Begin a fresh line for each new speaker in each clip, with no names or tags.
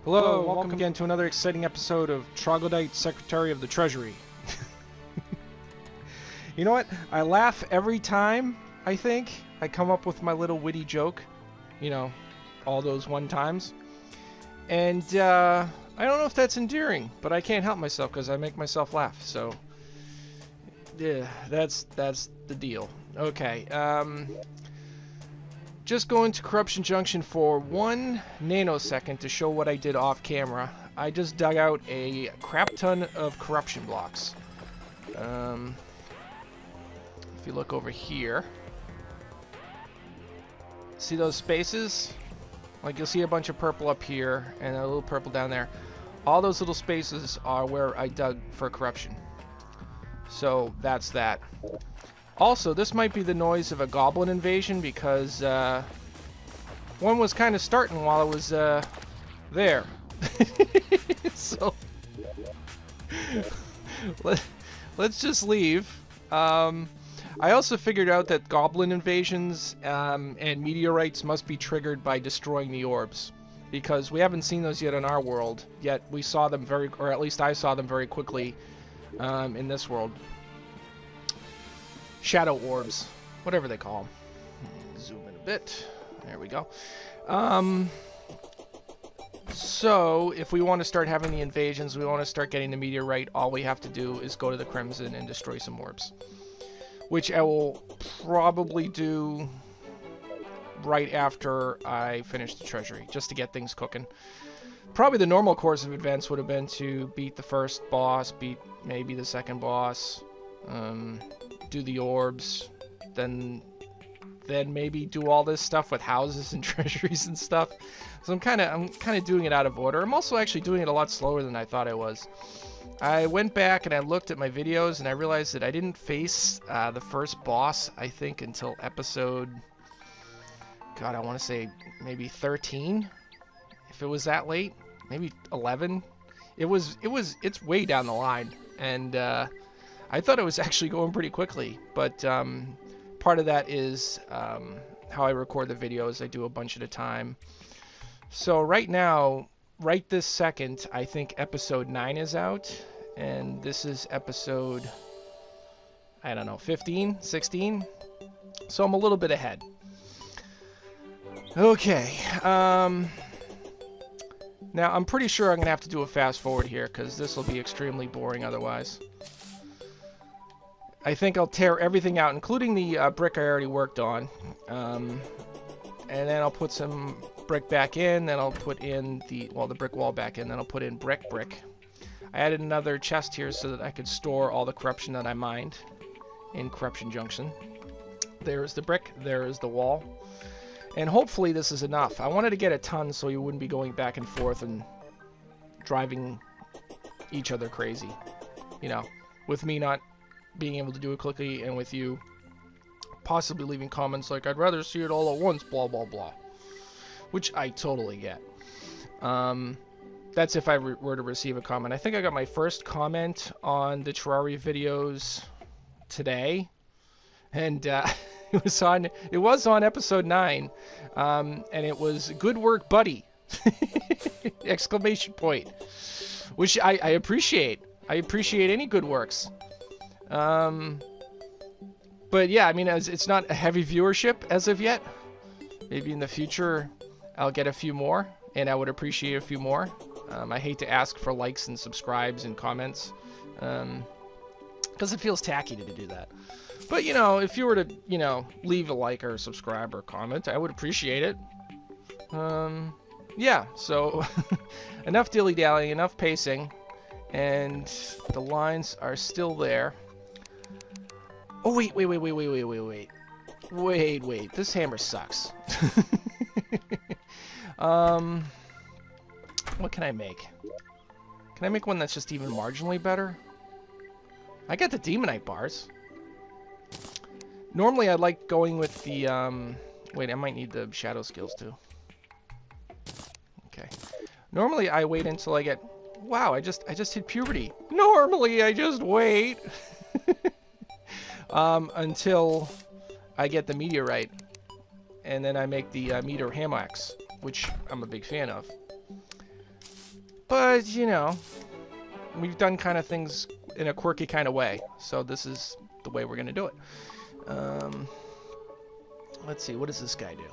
Hello, welcome again to another exciting episode of Troglodyte, Secretary of the Treasury. You know what? I laugh every time, I think. I come up with my little witty joke. You know, all those one times. And, I don't know if that's endearing, but I can't help myself because I make myself laugh, so... Yeah, that's the deal. Okay, just going to Corruption Junction for 1 nanosecond to show what I did off camera. I just dug out a crap ton of corruption blocks. If you look over here, see those spaces? Like, you'll see a bunch of purple up here and a little purple down there. All those little spaces are where I dug for corruption. So that's that. Also, this might be the noise of a goblin invasion because one was kind of starting while I was there. So let's just leave. I also figured out that goblin invasions and meteorites must be triggered by destroying the orbs, because we haven't seen those yet in our world, yet we saw them or at least I saw them very quickly in this world. Shadow orbs, whatever they call them. Zoom in a bit. There we go. So, if we want to start having the invasions, we want to start getting the meteorite, all we have to do is go to the Crimson and destroy some orbs. Which I will probably do right after I finish the Treasury, just to get things cooking. Probably the normal course of events would have been to beat the first boss, beat maybe the second boss, do the orbs, then maybe do all this stuff with houses and treasuries and stuff. So I'm kind of doing it out of order. I'm also actually doing it a lot slower than I thought I was. I went back and I looked at my videos and I realized that I didn't face the first boss, I think, until episode, God, I want to say maybe 13. If it was that late, maybe 11. It's way down the line, and I thought it was actually going pretty quickly, but part of that is how I record the videos. I do a bunch at a time. So right now, right this second, I think episode 9 is out, and this is episode, I don't know, 15, 16? So I'm a little bit ahead. Okay, now I'm pretty sure I'm going to have to do a fast forward here, because this will be extremely boring otherwise. I think I'll tear everything out, including the brick I already worked on. And then I'll put some brick back in, then I'll put in the brick wall back in, then I'll put in brick. I added another chest here so that I could store all the corruption that I mined in Corruption Junction. There's the brick, there's the wall. And hopefully this is enough. I wanted to get a ton so you wouldn't be going back and forth and driving each other crazy. You know, with me not being able to do it quickly, and with you possibly leaving comments like, I'd rather see it all at once, blah, blah, blah. Which I totally get. That's if I were to receive a comment. I think I got my first comment on the Terraria videos today. And it was on episode 9. And it was, good work, buddy. Exclamation point. Which I appreciate. I appreciate any good works. But yeah, I mean, it's not a heavy viewership as of yet. Maybe in the future I'll get a few more, and I would appreciate a few more. I hate to ask for likes and subscribes and comments, because it feels tacky to do that. But, you know, if you were to, you know, leave a like or subscribe or comment, I would appreciate it. Yeah, so enough dilly-dallying, enough pacing, and the lines are still there. Oh, wait. Wait. This hammer sucks. What can I make? Can I make one that's just even marginally better? I got the Demonite bars. Normally I like going with the, wait, I might need the shadow skills too. Okay. Normally I wait until I get, wow, I just hit puberty. Normally I just wait. Until I get the meteorite, and then I make the meteor ham axe, which I'm a big fan of. But, you know, we've done kind of things in a quirky kind of way. So this is the way we're going to do it. Let's see, what does this guy do?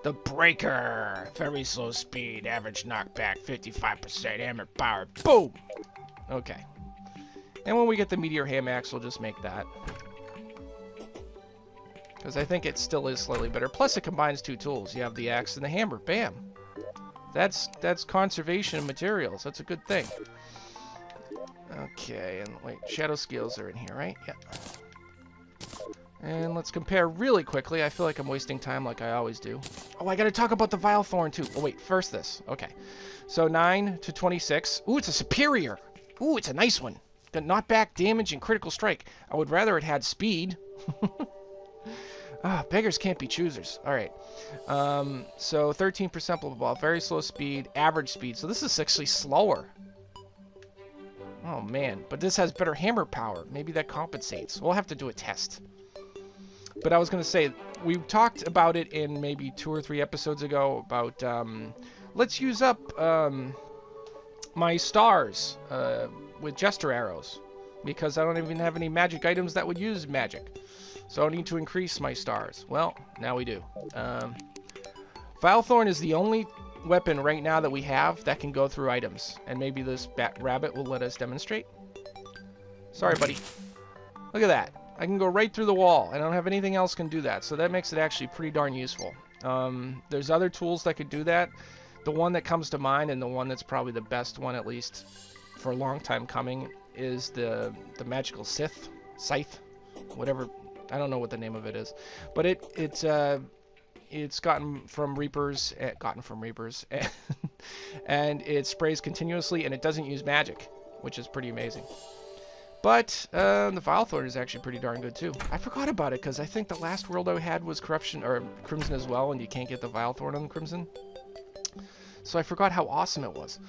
The Breaker. Very slow speed, average knockback, 55% hammer power. Boom! Okay. And when we get the Meteor Ham Axe, we'll just make that. Because I think it still is slightly better. Plus, it combines two tools. You have the axe and the hammer. Bam! That's conservation of materials. That's a good thing. Okay, and wait, Shadow Scales are in here, right? Yeah. And let's compare really quickly. I feel like I'm wasting time like I always do. Oh, I gotta talk about the Vile Thorn too. Oh wait, first this. Okay. So 9 to 26. Ooh, it's a superior. Ooh, it's a nice one. Got knockback, damage, and critical strike. I would rather it had speed. Beggars can't be choosers. Alright. So 13% blah, blah, blah. Very slow speed, average speed. So this is actually slower. Oh man, but this has better hammer power. Maybe that compensates. We'll have to do a test. But I was going to say, we talked about it in maybe 2 or 3 episodes ago about, let's use up my stars with Jester Arrows, because I don't even have any magic items that would use magic. So I need to increase my stars. Well, now we do. Vilethorn is the only weapon right now that we have that can go through items, and maybe this rabbit will let us demonstrate. Sorry, buddy. Look at that. I can go right through the wall. I don't have anything else can do that, so that makes it actually pretty darn useful. There's other tools that could do that. The one that comes to mind, and the one that's probably the best one, at least for a long time coming, is the magical scythe, whatever. I don't know what the name of it is, but it's gotten from reapers, and it sprays continuously, and it doesn't use magic, which is pretty amazing. But the Vilethorn is actually pretty darn good too. I forgot about it because I think the last world I had was Corruption or Crimson as well, and you can't get the Vilethorn on Crimson. So I forgot how awesome it was.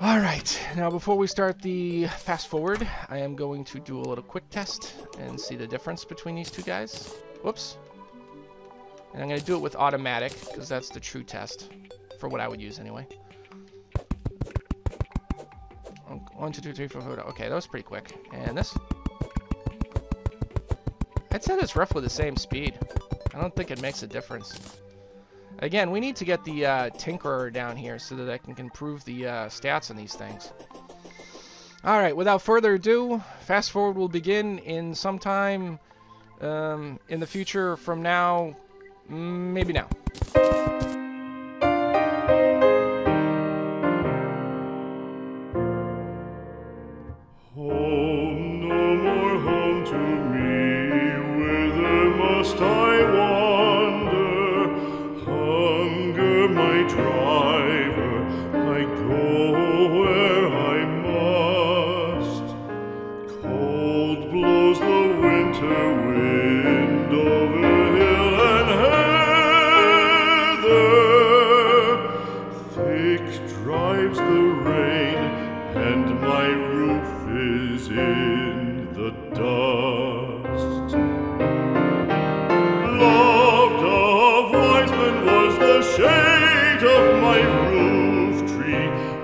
All right, now before we start the fast forward, I am going to do a little quick test and see the difference between these two guys. Whoops. And I'm going to do it with automatic because that's the true test for what I would use anyway. 1, 2, 3, 4, 5. Okay, that was pretty quick. And this? I'd say it's roughly the same speed. I don't think it makes a difference. Again, we need to get the Tinkerer down here so that I can improve the stats on these things. Alright, without further ado, fast forward will begin in some time in the future from now, maybe now.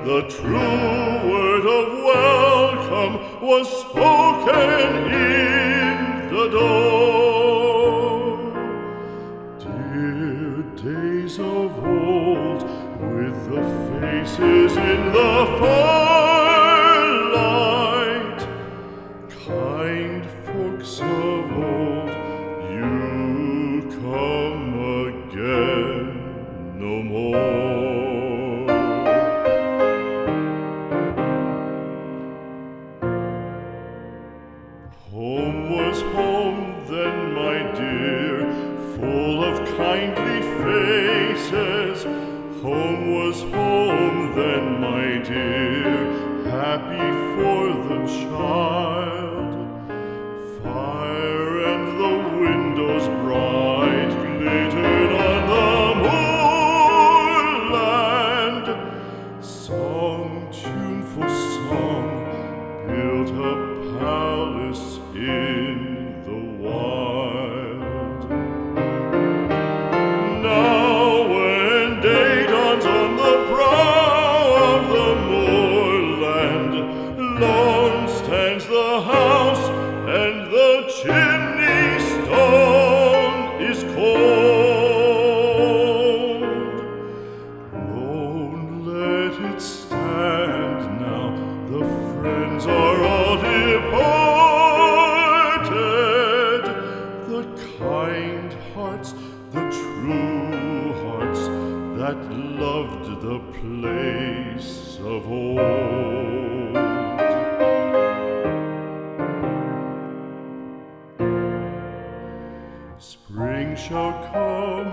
The true word of welcome was spoken in the door. Dear days of old, with the faces in the firelight, kind folks of old, you come again no more. Home was home then, my dear, full of kindly faces. Home was home then, my dear, happy for the child. Fire and the windows bright glittered on the moorland. Song, tuneful song, built a palace in the wild. Now when day dawns on cannot stand now. The friends are all departed. The kind hearts, the true hearts that loved the place of old. Spring shall come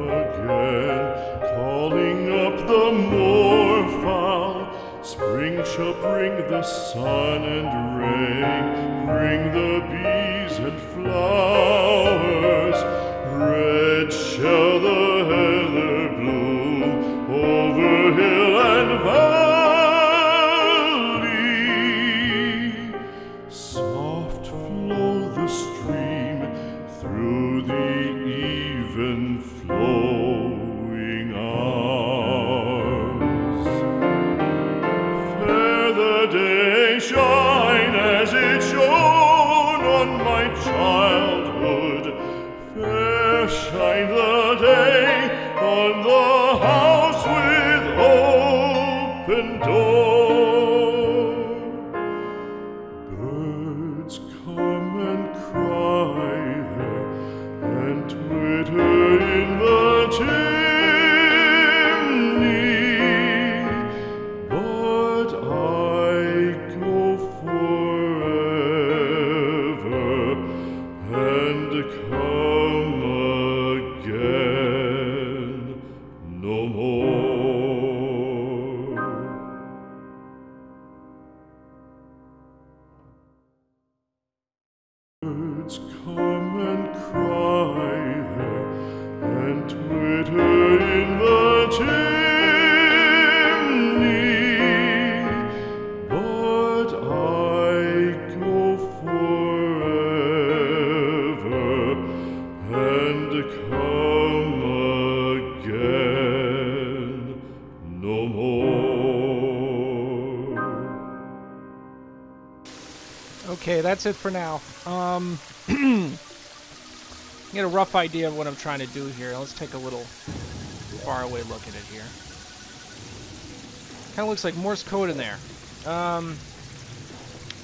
again, calling up the moorfowl. Spring shall bring the sun and rain, bring the bees and flowers. Red shall the heather bloom over hill and valley. Soft flow the stream through the even flowing hours. Fair the day shine as it shone on my childhood. Fair shine the day on the house with open door. Birds come and cry there, and twitter in the chimney, but I go forever and come again no more. Birds come and cry there, and twitter in the chimney, but I go forever and come again no more.
Okay, that's it for now. Get a rough idea of what I'm trying to do here. Let's take a little far away look at it here. Kind of looks like Morse code in there. I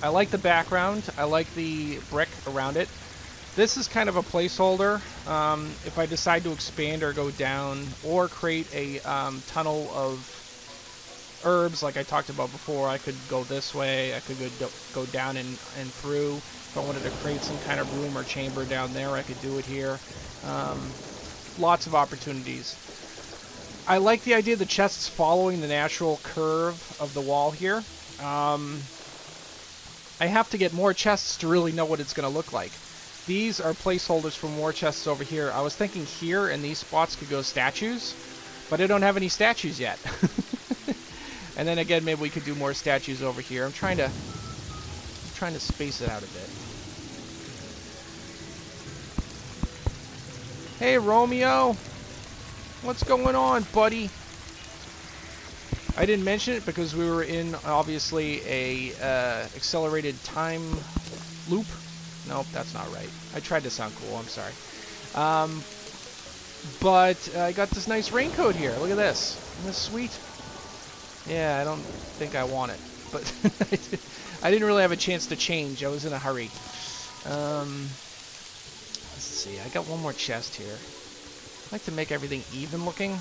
like the background. I like the brick around it. This is kind of a placeholder. If I decide to expand or go down or create a tunnel of herbs like I talked about before, I could go this way. I could go down and through. If I wanted to create some kind of room or chamber down there, I could do it here. Lots of opportunities. I like the idea of the chests following the natural curve of the wall here. I have to get more chests to really know what it's going to look like. These are placeholders for more chests over here. I was thinking here in these spots could go statues, but I don't have any statues yet. And then again, maybe we could do more statues over here. I'm trying to space it out a bit. Hey, Romeo. What's going on, buddy? I didn't mention it because we were in, obviously, a accelerated time loop. Nope, that's not right. I tried to sound cool. I'm sorry. But I got this nice raincoat here. Look at this. Isn't this sweet? Yeah, I don't think I want it. But I didn't really have a chance to change. I was in a hurry. Let's see. I got one more chest here. I like to make everything even looking.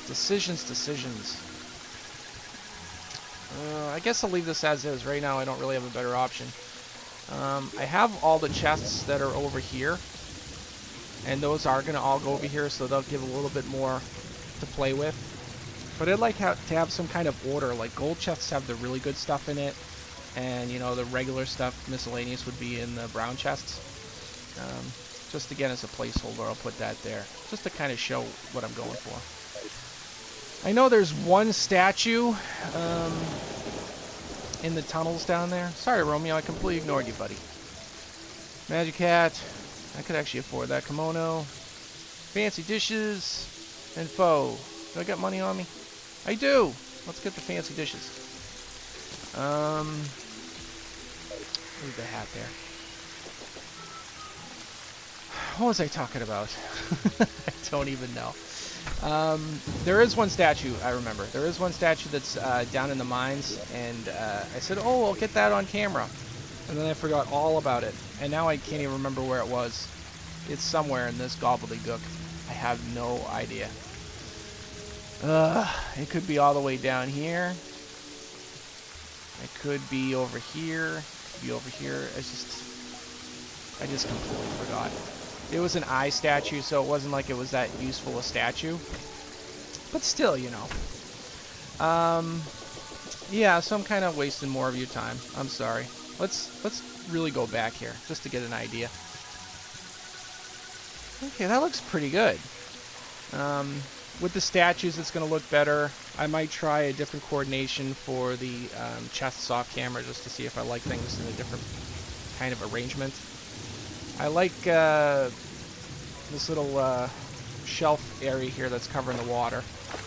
Decisions. I guess I'll leave this as is. Right now I don't really have a better option. I have all the chests that are over here. And those are going to all go over here, so they'll give a little bit more to play with. But I'd like to have some kind of order. Like gold chests have the really good stuff in it. And, you know, the regular stuff, miscellaneous, would be in the brown chests. Just again as a placeholder, I'll put that there. Just to kind of show what I'm going for. I know there's one statue in the tunnels down there. Sorry, Romeo, I completely ignored you, buddy. Magic hat. I could actually afford that. Kimono. Fancy dishes. And foe. Do I got money on me? I do! Let's get the fancy dishes. Leave the hat there. What was I talking about? I don't even know. There is one statue, I remember. There is one statue that's down in the mines, and I said, oh, I'll get that on camera. And then I forgot all about it. And now I can't even remember where it was. It's somewhere in this gobbledygook. I have no idea. It could be all the way down here. It could be over here. It could be over here. I just completely forgot. It was an eye statue, so it wasn't like it was that useful a statue. But still, you know. Yeah, so I'm kind of wasting more of your time. I'm sorry. Let's really go back here, just to get an idea. Okay, that looks pretty good. With the statues, it's going to look better. I might try a different coordination for the chests off camera, just to see if I like things in a different kind of arrangement. I like this little shelf area here that's covering the water.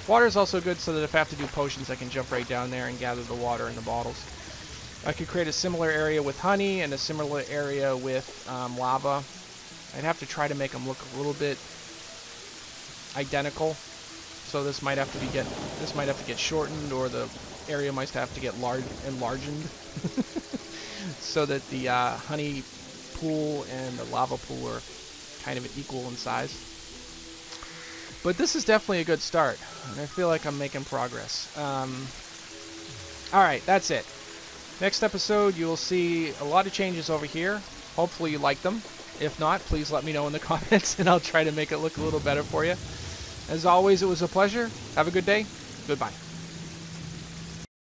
Water is also good so that if I have to do potions, I can jump right down there and gather the water in the bottles. I could create a similar area with honey and a similar area with lava. I'd have to try to make them look a little bit identical. So this might have to get shortened, or the area might have to get enlarged, so that the honey pool and the lava pool are kind of equal in size. But this is definitely a good start, and I feel like I'm making progress. Alright, that's it. Next episode, you will see a lot of changes over here. Hopefully you like them. If not, please let me know in the comments, and I'll try to make it look a little better for you. As always, it was a pleasure. Have a good day. Goodbye.